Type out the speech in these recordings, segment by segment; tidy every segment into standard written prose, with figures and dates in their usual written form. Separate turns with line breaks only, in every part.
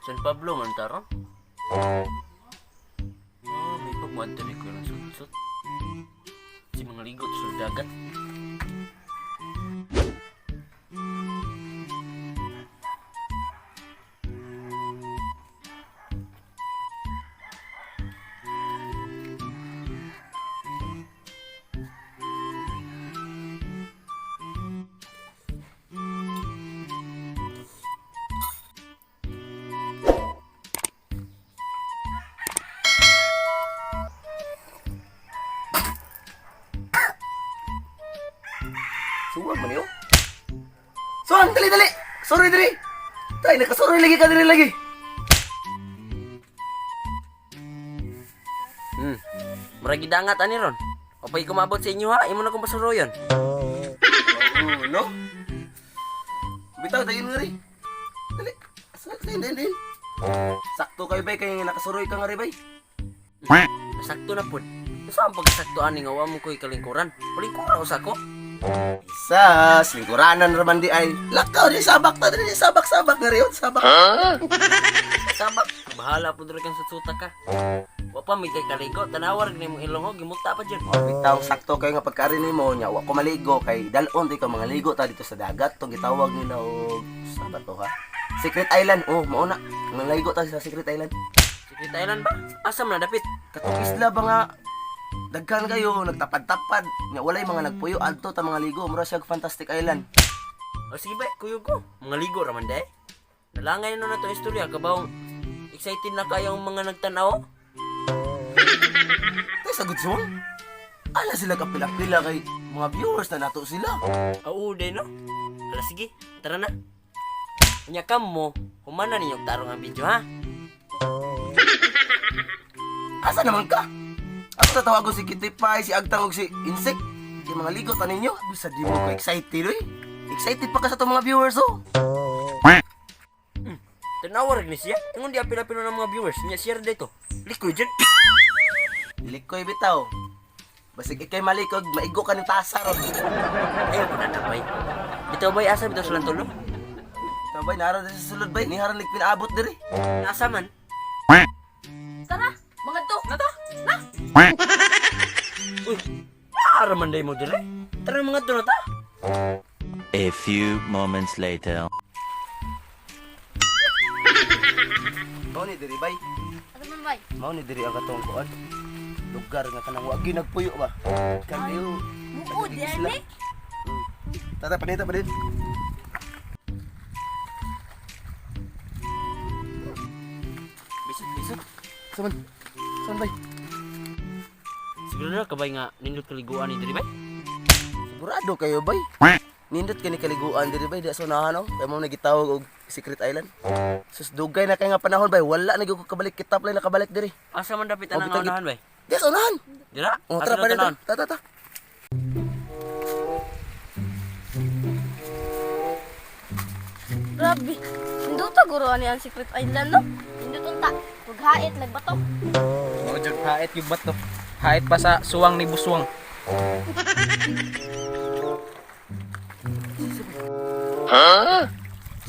San Pablo man taro? May pagmantari ko ng sutsut. Si mga ligot sa dagat.
Suwag man yun. Suwag, dali! Sorry, dali! Tay, nakasorry lagi ka dali lagi.
Maragi dangat ani ron. Apay kumabot sa inyo ha, imo na kong pasuroyon.
Oo, no? Bitaw, tayo nga rin. Dali. Din. Sakto kayo bay, kaya nakasuroy ka nga rin bay.
Nasakto na pud. Saan pagkasaktoan ni nga wa mo ko'y kalingkuran? Palingkuran usa ko.
Sa lingkuranan raman di ay. Lakaw, di sabak ta, di sabak nga rin yun, sabak.
Sabak, bahala pud rin kang sutsuta ka. Wa pa may kay kaligo, tanawar ni mong ilong gimuta pa dyan.
Bitaw, sakto kayo nga pagkarin mo niya, wa ko maligo, kay dalon di ka mga ligo ta dito sa dagat, itong gitawag nila o sa to ha? Secret Island, oh, mauna. Mga ligo ta sa Secret Island.
Secret Island ba? Asam na dapit.
Katong isla ba nga, daghan kayo, nagtapad-tapad, nga walay mga nagpuyo, adto ta mga ligo, mura siya Fantastic Island.
O sige ba, kuyo ko. Mga ligo raman day. Nalangay na to istorya, kabawang excited na kayong mga nagtanaw.
Tay sa gudson? Ala sila kapila-pila kay mga viewers na nato sila.
Oo, day no? Ala sige, tara na. Unya kam mo, humana ninyong tarong ang video ha?
Asa naman ka? Ako tatawag ko si Kitty Pie, si Agtang ug si Insect. Yung mga ligot na ninyo, sa di mo ko excited eh. Excited pa ka sa itong mga viewers oh.
Tanawar ni siya. Ingon di apila-pila ng mga viewers. Niya share dito. Likoy dyan.
Likoy bitaw. Basig ikay malikog, maigo ka ng tasa ron.
Ayaw mo na nabay. Bitaw bay, asa bitaw silang tulo?
Tabay, naroon din sa sulod bay, niharan lig pinaabot diri.
Nasa man?
Tara, mga to.
Nata? Na? Uy, naaraman day mo dire. Tara mga to na ta.
A few moments later.
Mao ni diri bay.
Ano man bay?
Mao ni diri ang katong kuan. Lugar nga kanang wa gyud nagpuyo ba. Kanyo.
Muko, diyan eh.
Tata panita pa din.
Bisut.
Saman. Saan bay?
Siguro na kabay nga nindot kaliguan ni dire bay.
Sigurado kayo bay. Nindot kani kaliguan diri bay di sa unahan oh. Kay mo nagitawag og Secret Island. Sus dugay na kay nga panahon bay, wala na gyud ko kabalik kitap lang nakabalik diri.
Asa man dapit ang
bitag-
unahan bay?
Di sa unahan.
Dira?
Oh,
Asa
tara pa
na
din.
tanan?
Ta.
Grabe. Hindi ta guro ani ang Secret Island no? Hindi ta. Tughait nagbato.
Mo jud hait yung bato. Hait pa sa suwang ni buswang.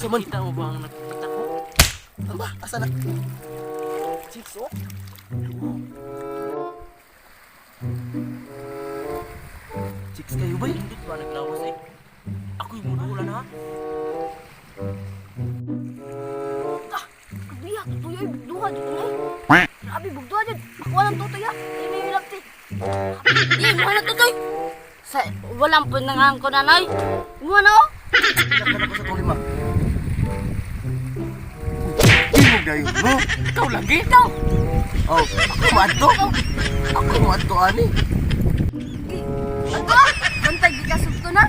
Saman.
Kita mo ba ang nakikita ko?
Ano ba? Asa na? Chicks oh. Chicks kayo bay.
Nindot ba naglawas eh? Ako'y mudulan ha?
Kabiya, tutoy bugduha dito na. Grabe bugduha dito. Ako walang tutoy ha. Hindi may hilap ti. Di, muha na tutoy. Sa walang pinangang ko nanay. Muha na oh.
Nakana ko sa tong lima. Tingog dayo, no?
Ikaw lagi ikaw.
Oh, ako maadto. Ako maadto ani.
Ano? Bantay di ka subto na.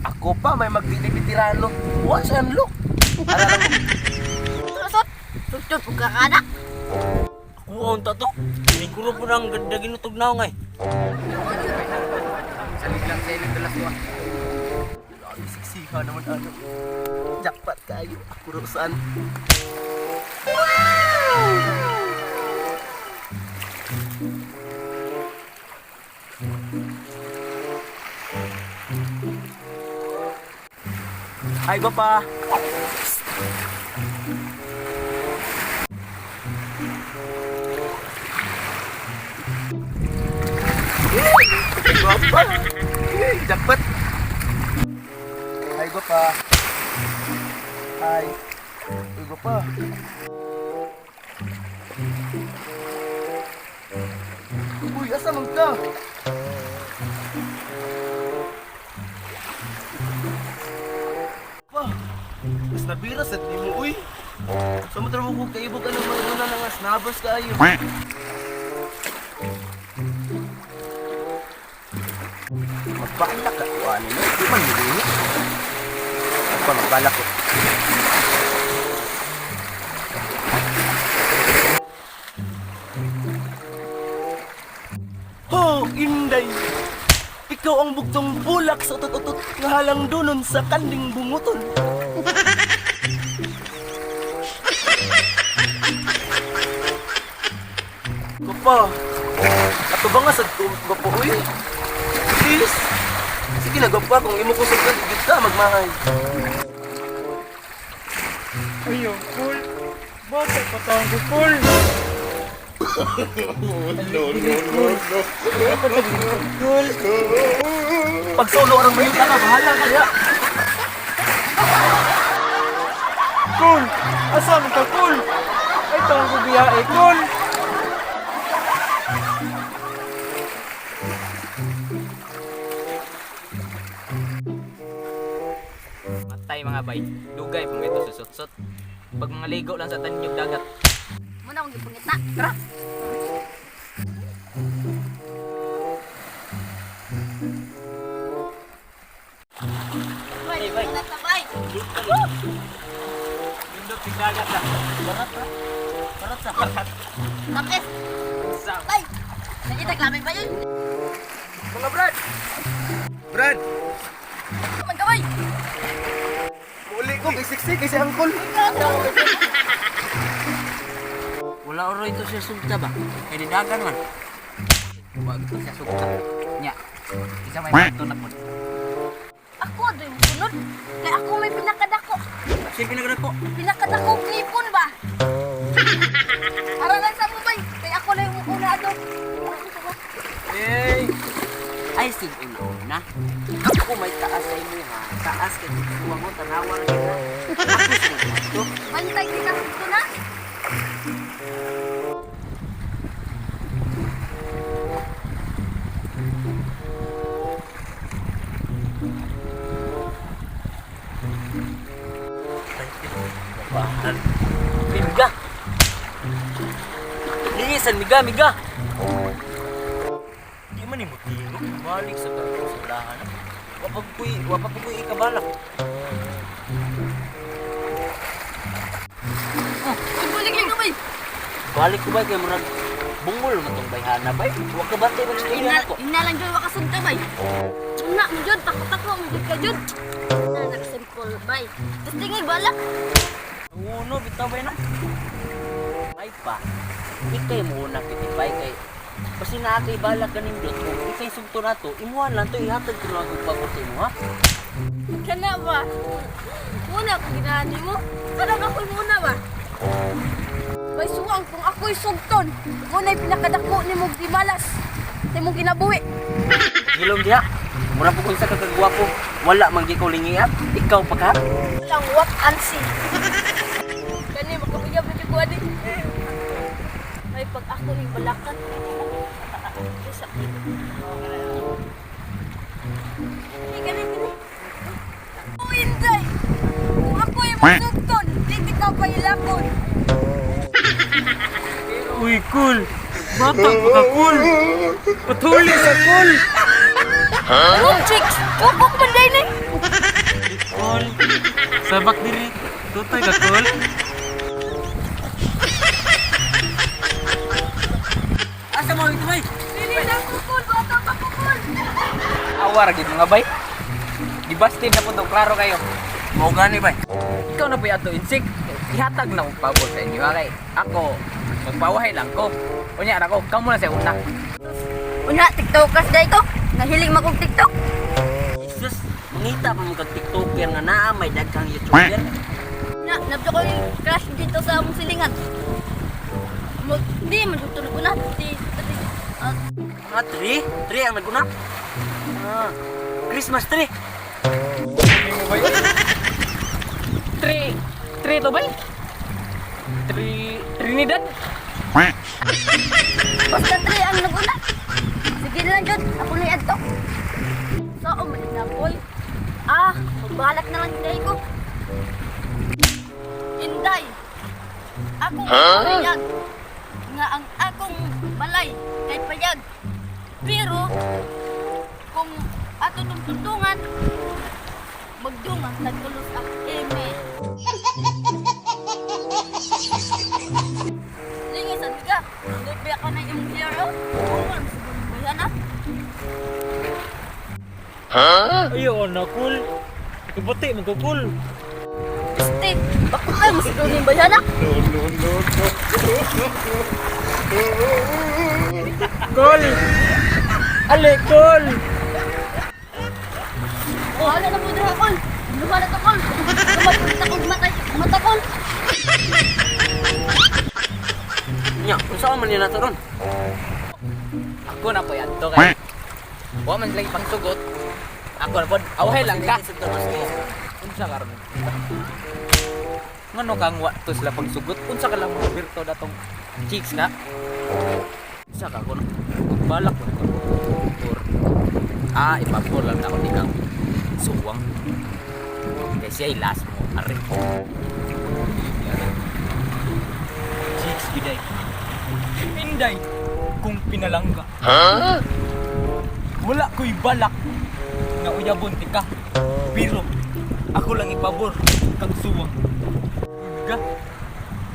Ako pa may magbibitiran lo. Once I'm look. Ala lang.
Tusot. Subto po ka kada.
Ako ang tato. Siguro po nang ganda ginutog na ako ngay.
Salig lang sa ilang dalas ko.
Lagi siksiha naman ano. Jackpot kayo. Ako rosan. Hi, Papa. Jackpot. Ay, go pa. Ay, go pa. Uy, asa man ka? Pa, mas nabira sa mo, uy. Sa matrabaho ko kaibog ka ng mga una nga snabas ka ayo. Magpakita ka, ano na, di man nilini. Ako, magbalak ko. Ho, Inday! Ikaw ang bugtong bulak sa utot-utot nga halang dunon sa kanding bunguton. Gapa, ato ba nga sa gapa, uy? Please! Sige na, gapa, kung imo kusog ka, digit ka, magmahay.
Ayaw, cool. Bakit patawang ko, cool?
Pag solo ang mayo ka, bahala ka ya.
Cool! Asan ka, cool? Ay, tawang ko biyahe, cool! Matay mga bay, dugay pang ito susot-sot. Pag mga ligo lang sa tanyog dagat.
Muna akong gipungit na. Tara. Bay, bay. Bay.
Indot yung dagat lang.
Barat ha? Barat sa
Tapos.
Sa
Bay. Nakita klamay ba yun?
Mga Brad! Brad!
Kaman ka, bay.
Uli ko, kay siksi, kay si Angkol.
Wala oro ito siya sugta ba? Kaya didagan man.
Wag ito siya sugta. Nya. Isa may pato na po.
Ako doon yung sunod. Kaya ako may pinakadako.
Siya pinagdako.
Pinakadako klipon ba? Para lang sa mo, bay. Kaya ako na yung una doon.
Hey!
Ay, sige na. Ako may taas sa inyo ha. Taas kay tuwa mo, tanawa na kita. Ako sige.
Bantay kita dito na.
Bahan. Miga. Linisan, miga. Di man mo tino. Balik sa kasulahan. Wapagpuy ikabalak.
Ibalik lang ka, bay.
Balik ko ba kay murag bungol man tong bayhana bay. Wa ka bantay mo sa ako.
Inalang dyan wakasugta, bay. Una mo dyan, tako-tako mo dyan ka dyan. Na, nakasimple, bay. Tapos tingin, balak.
Uno bitaw bay na. May pa. Ikay mo una kitibay kay basi na kay balak kaning dot mo. Ikay sugto na to. Imuhan lang to ihatag ko lang og pagod mo ha.
Kana ba? Muna ko ginani mo. Kada ako muna ba? Bay suwang kung ako'y sugton. Muna'y pinakadako ni mong gimalas. Ni mong ginabuhi.
Gilom diha. Mura po kung sa kakagwapo. Wala man gi ko lingiat. Ikaw pa ka.
Lang what and see. Kani makabigyan mo ko ani. May pag ako ning balakat. Isa. Ni gani. Oh, Inday. Kung ako'y masugton, di ka pa ilakon.
Uy, cool! Batak pa ka, cool! Patuli sa cool!
Ano, chicks? Opo ko manday na.
Cool! Sabak diri! Tutoy ka, cool!
Asa mo ito bay?
Dili lang ko cool, bata pa ko cool.
Awar, gid mga bay! Gibastin na po daw, klaro kayo!
Mao gani bay.
Ikaw na po yato, insik! Ihatag na kong pabor sa inyo, okay? Ako, magpawahay lang ko. Unya, ako, kamo na siya una.
Una, tiktokas day ko. Nahiling magong tiktok.
Jesus, mangita pa mo kag TikToker nga naa may daghang YouTuber.
Na, nabdo ko yung crush dito sa among silingan. Hindi, magtutulog ko na.
Ah, 3 ang naguna. Christmas tree.
Tri to bay? Trinidad?
Basta 3 ang naguna. Sige na lang, Jod. Ako na yan to. So, umalit na, boy. Magbalak na lang Inday ko. Inday, akong payag. Nga ang akong balay kay payag. Pero, kung ato itong tuntungan, magdungan nagtulos ang eme. Sige, sabi ka. Hindi pa ka na yung hero. Oo, alam sa bayan na.
Ayaw na cool. Ibuti magkukul.
Steve, bakit tayo masiguro yung bayan na?
Cool. Ale cool.
Wala na po dito, Kol. Lumala to, Kol. Lumala ko mata, Kol.
Nya, unsa man niya nato ron?
Ako na po yan to kay. Wa man lagi pang sugot. Ako na po, away lang ka. Unsa karon? Ngano kang wa to sila pang sugot? Unsa ka lang mo birto datong chicks na? Unsa ka ko? Balak ko. Ipapol lang ako ni kang suwang. Kasi ay last mo. Ari. Chicks giday. Inday kung pinalangga. Wala ko'y balak na uyabon ti ka. Pero ako lang ipabor kang suwang.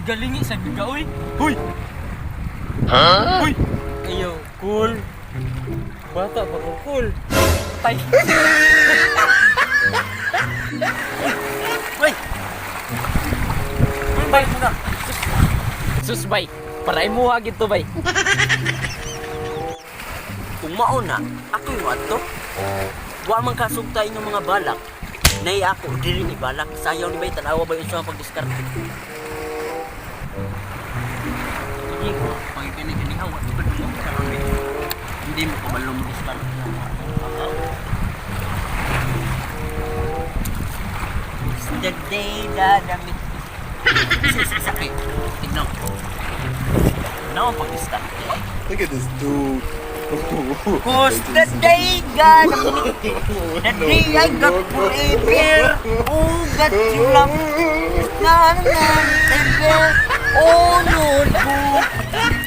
Galingi sa bigaoy. Huy! Huy!
Ayaw cool. Bata pa ko cool.
Tay!
Uy. Balik mo na.
Sus bay, para imuha gito bay.
Kung mauna, ako yung ato. Wa man kasugta inyong mga balak. Nay ako dili ni balak. Sayaw ni bay tanawa ba yung sa pagdiskarte. Sige ko, pagkini-kinihaw at ibad mo karon ni. Hindi mo ko balong diskarte. It's the day that I meet. Sakit. Tignan ko. Tignan ang pagdiskarte.
Look at this dude.
Cause the day got me, the day I got forever. Oh, got you love, oh Lord,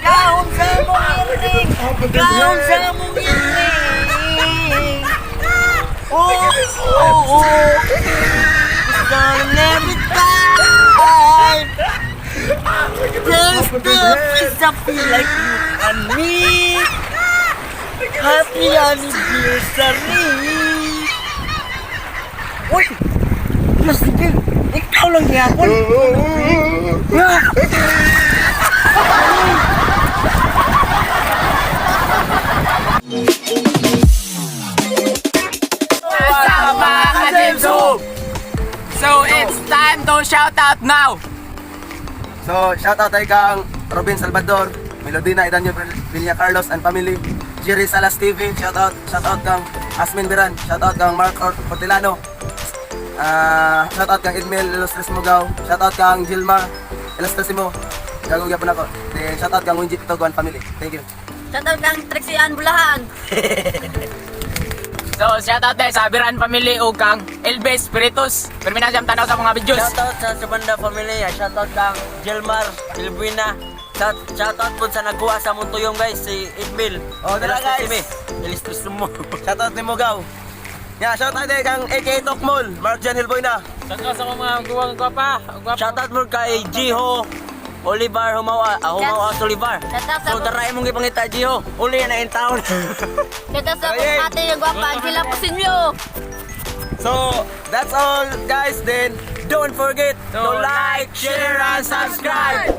down sa mong iring, down sa mong iring. Oh, it's gonna every time. There's the feel like you and me. Happy anniversary! Uy! Plastic! Ikaw lang yapon!
So it's time to shout out now.
So, shoutout tayo kang Robin Salvador, Melodina Idanyo Villa Carlos and family, Jerry Salas TV, shoutout kang Asmin Biran, shoutout kang Mark Ortilano, shoutout kang Edmel Ilustres Mugaw, shoutout kang Gilmar Ilustresimo, gagawin po na ako. Then shoutout kang Winjit Toguan family. Thank you.
Shoutout kang Trexian Bulahan.
So shoutout tayo sa Biran family o kang Elbes Spiritus. Perminasyam tanaw sa mga videos.
Shoutout sa Sabanda family, shoutout kang Gilmar Pilbuena. Shoutout po sa nagkuha sa Montuyong guys, si Edmil.
Oh, dala guys.
Ilustris mo.
Shoutout ni Mugaw. Yeah, shoutout tayo kang AK Tokmol, Mark Jan Hilboyna.
Shoutout sa mga guwang gwapa.
Shoutout mo kay Jiho Olivar Humawa Olivar.
Shoutout sa
So taray mong ipangita Jiho. Uli na in town.
Shoutout sa kong ate yung gwapa, Angela Pusinyo.
So, that's all guys. Then
Don't forget to like,
share, and subscribe.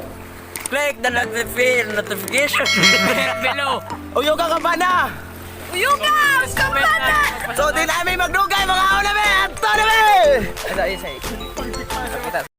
Click the notification
Below.
uyo ka ba na?
Uyugaw! Kampana!
So, di namin magdugay mga una be! Ato na be!
Ano yun sa'yo?